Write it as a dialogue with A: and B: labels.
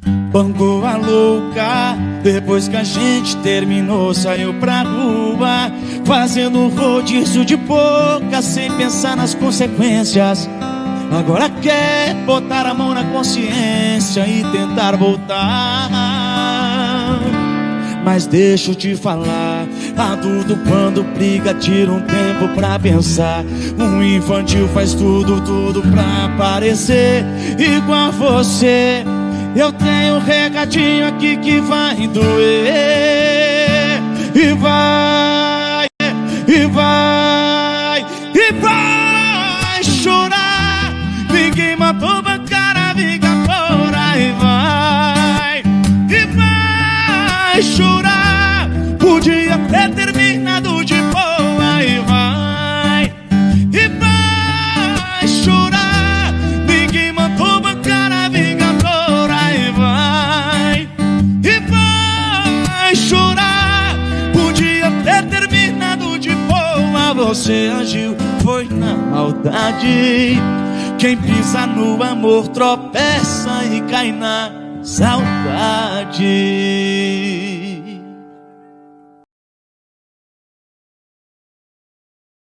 A: Bancou a louca, depois que a gente terminou, saiu pra rua, fazendo rodízio de boca, sem pensar nas consequências. Agora quer botar a mão na consciência e tentar voltar. Mas deixa eu te falar, adulto quando briga tira um tempo pra pensar. Um infantil faz tudo pra parecer igual a você. Eu tenho um recadinho aqui que vai doer. E vai, e vai, e vai chorar. Ninguém matou Bancara Vingadora. E vai chorar. Podia ter terminado de boa. E vai chorar. Ninguém matou Bancara Vingadora. E vai chorar. Podia ter terminado de boa. Você agiu, foi na maldade. Quem pisa no amor tropeça e cai na saudade.